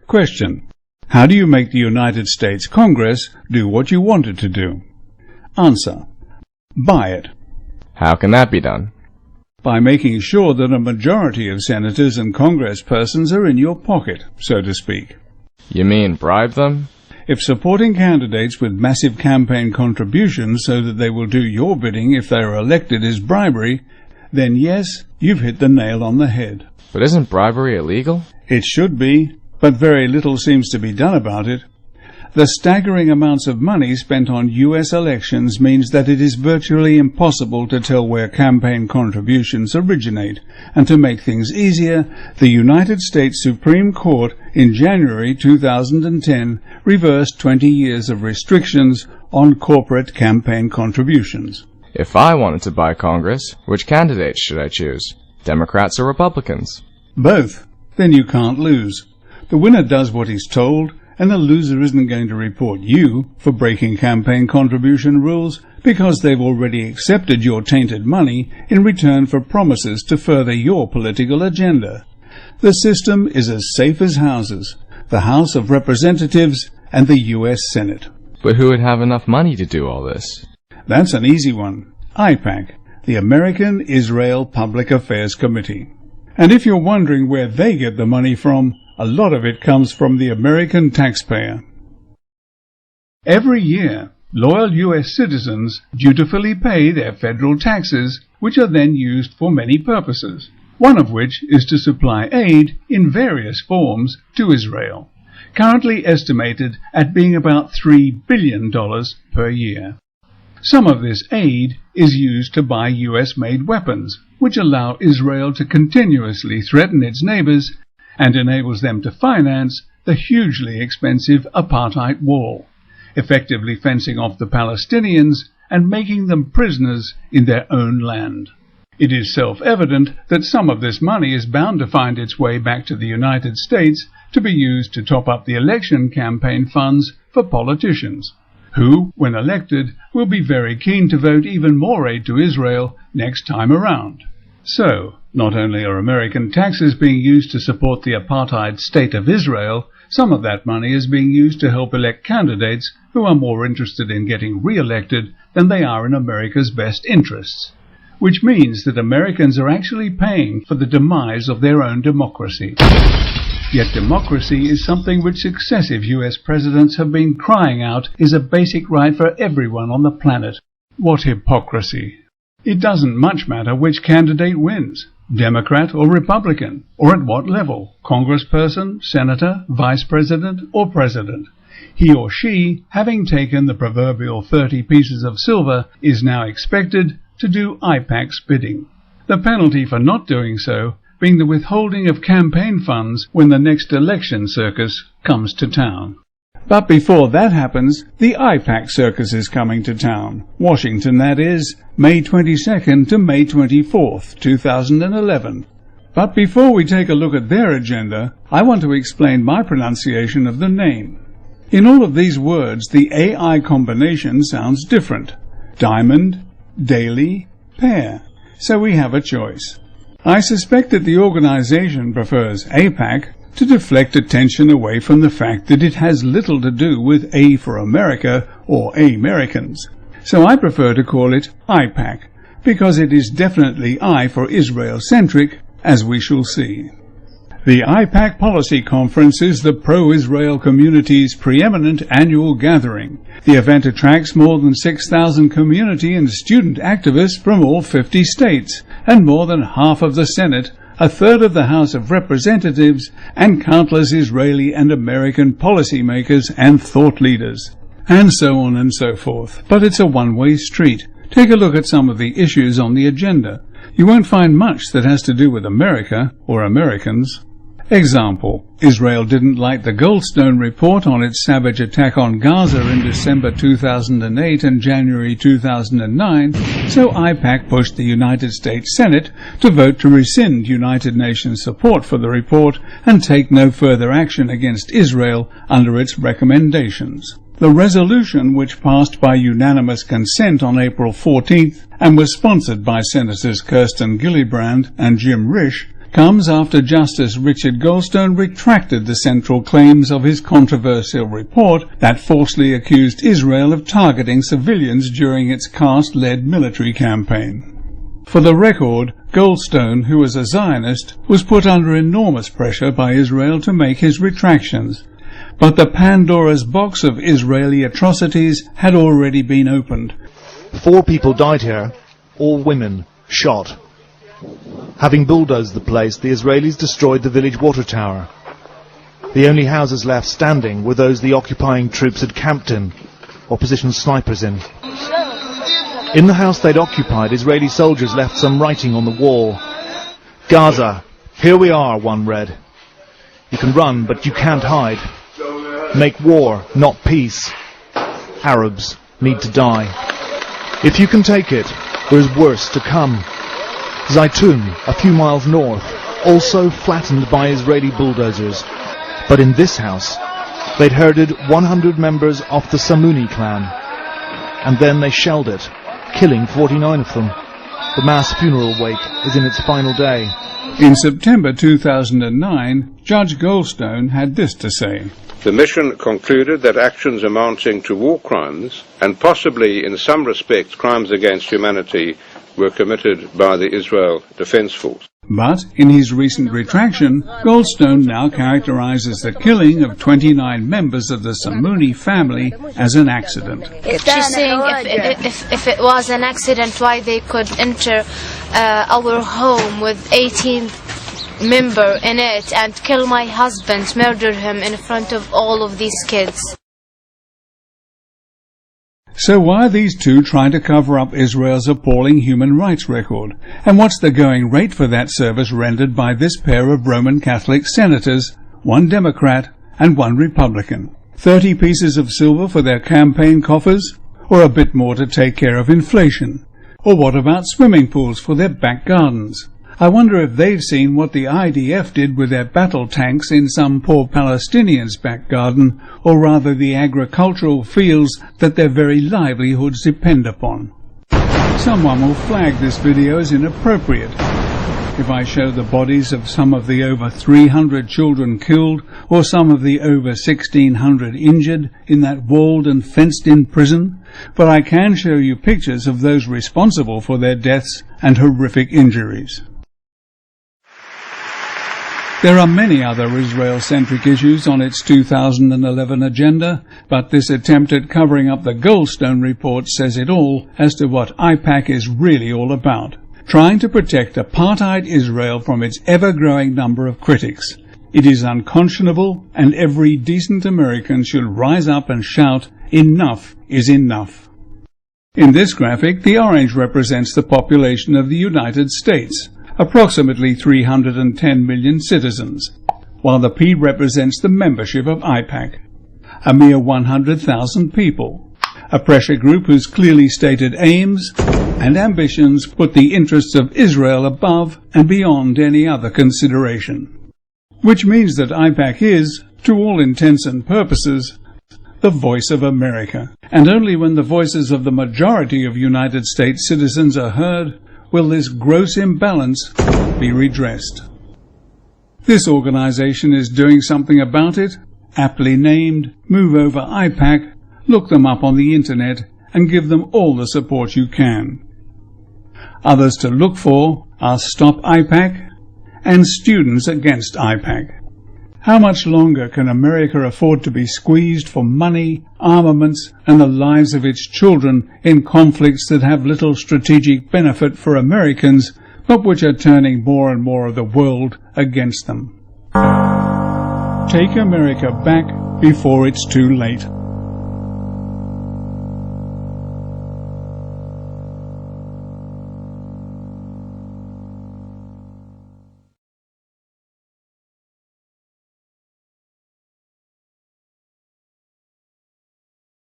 Question: how do you make the United States Congress do what you want it to do? Answer: buy it. How can that be done? By making sure that a majority of senators and congresspersons are in your pocket, so to speak. You mean bribe them? If supporting candidates with massive campaign contributions so that they will do your bidding if they are elected is bribery, then yes, you've hit the nail on the head. But isn't bribery illegal? It should be, but very little seems to be done about it. The staggering amounts of money spent on U.S. elections means that it is virtually impossible to tell where campaign contributions originate, and to make things easier, the United States Supreme Court in January 2010 reversed 20 years of restrictions on corporate campaign contributions. If I wanted to buy Congress, which candidates should I choose? Democrats or Republicans? Both. Then you can't lose. The winner does what he's told, and the loser isn't going to report you for breaking campaign contribution rules because they've already accepted your tainted money in return for promises to further your political agenda. The system is as safe as houses, the House of Representatives and the U.S. Senate. But who would have enough money to do all this? That's an easy one. AIPAC, the American Israel Public Affairs Committee. And if you're wondering where they get the money from, a lot of it comes from the American taxpayer. Every year, loyal U.S. citizens dutifully pay their federal taxes, which are then used for many purposes, one of which is to supply aid in various forms to Israel, currently estimated at being about $3 billion per year. Some of this aid is used to buy U.S.-made weapons, which allow Israel to continuously threaten its neighbors and enables them to finance the hugely expensive apartheid wall, effectively fencing off the Palestinians and making them prisoners in their own land. It is self-evident that some of this money is bound to find its way back to the United States to be used to top up the election campaign funds for politicians, who, when elected, will be very keen to vote even more aid to Israel next time around. So, not only are American taxes being used to support the apartheid state of Israel, some of that money is being used to help elect candidates who are more interested in getting re-elected than they are in America's best interests, which means that Americans are actually paying for the demise of their own democracy. Yet democracy is something which successive U.S. presidents have been crying out is a basic right for everyone on the planet. What hypocrisy! It doesn't much matter which candidate wins, Democrat or Republican, or at what level, congressperson, senator, vice president, or president. He or she, having taken the proverbial 30 pieces of silver, is now expected to do AIPAC's bidding. The penalty for not doing so being the withholding of campaign funds when the next election circus comes to town. But before that happens, the AIPAC circus is coming to town. Washington, that is, May 22nd to May 24th, 2011. But before we take a look at their agenda, I want to explain my pronunciation of the name. In all of these words, the AI combination sounds different. Diamond, daily, pair. So we have a choice. I suspect that the organization prefers AIPAC to deflect attention away from the fact that it has little to do with A for America or Americans. So I prefer to call it AIPAC, because it is definitely I for Israel-centric, as we shall see. The AIPAC Policy Conference is the pro-Israel community's preeminent annual gathering. The event attracts more than 6,000 community and student activists from all 50 states, and more than half of the Senate, a third of the House of Representatives, and countless Israeli and American policymakers and thought leaders, and so on and so forth. But it's a one-way street. Take a look at some of the issues on the agenda. You won't find much that has to do with America or Americans. Example: Israel didn't like the Goldstone report on its savage attack on Gaza in December 2008 and January 2009, so AIPAC pushed the United States Senate to vote to rescind United Nations support for the report and take no further action against Israel under its recommendations. The resolution, which passed by unanimous consent on April 14th and was sponsored by Senators Kirsten Gillibrand and Jim Risch, comes after Justice Richard Goldstone retracted the central claims of his controversial report that falsely accused Israel of targeting civilians during its caste-led military campaign. For the record, Goldstone, who was a Zionist, was put under enormous pressure by Israel to make his retractions. But the Pandora's box of Israeli atrocities had already been opened. 4 people died here, all women, shot. Having bulldozed the place, the Israelis destroyed the village water tower. The only houses left standing were those the occupying troops had camped in, or positioned snipers in. In the house they'd occupied, Israeli soldiers left some writing on the wall. "Gaza, here we are," one read. "You can run, but you can't hide. Make war, not peace. Arabs need to die. If you can take it, there's worse to come." Zaytun, a few miles north, also flattened by Israeli bulldozers. But in this house, they'd herded 100 members of the Samuni clan. And then they shelled it, killing 49 of them. The mass funeral wake is in its final day. In September 2009, Judge Goldstone had this to say. The mission concluded that actions amounting to war crimes, and possibly in some respects crimes against humanity, were committed by the Israel Defense Force. But in his recent retraction, Goldstone now characterizes the killing of 29 members of the Samuni family as an accident. She's saying if it was an accident, why they could enter our home with 18 member in it and kill my husband, murder him in front of all of these kids. So why are these two trying to cover up Israel's appalling human rights record? And what's the going rate for that service rendered by this pair of Roman Catholic senators, one Democrat and one Republican? 30 pieces of silver for their campaign coffers? Or a bit more to take care of inflation? Or what about swimming pools for their back gardens? I wonder if they've seen what the IDF did with their battle tanks in some poor Palestinian's back garden, or rather the agricultural fields that their very livelihoods depend upon. Someone will flag this video as inappropriate if I show the bodies of some of the over 300 children killed, or some of the over 1,600 injured in that walled and fenced-in prison, but I can show you pictures of those responsible for their deaths and horrific injuries. There are many other Israel-centric issues on its 2011 agenda, but this attempt at covering up the Goldstone report says it all as to what AIPAC is really all about, trying to protect apartheid Israel from its ever-growing number of critics. It is unconscionable, and every decent American should rise up and shout, "Enough is enough." In this graphic, the orange represents the population of the United States, approximately 310 million citizens, while the P represents the membership of AIPAC, a mere 100,000 people, a pressure group whose clearly stated aims and ambitions put the interests of Israel above and beyond any other consideration. Which means that AIPAC is, to all intents and purposes, the voice of America, and only when the voices of the majority of United States citizens are heard will this gross imbalance be redressed. This organization is doing something about it, aptly named Move Over AIPAC. Look them up on the internet and give them all the support you can. Others to look for are Stop AIPAC and Students Against AIPAC. How much longer can America afford to be squeezed for money, armaments, and the lives of its children in conflicts that have little strategic benefit for Americans, but which are turning more and more of the world against them? Take America back before it's too late.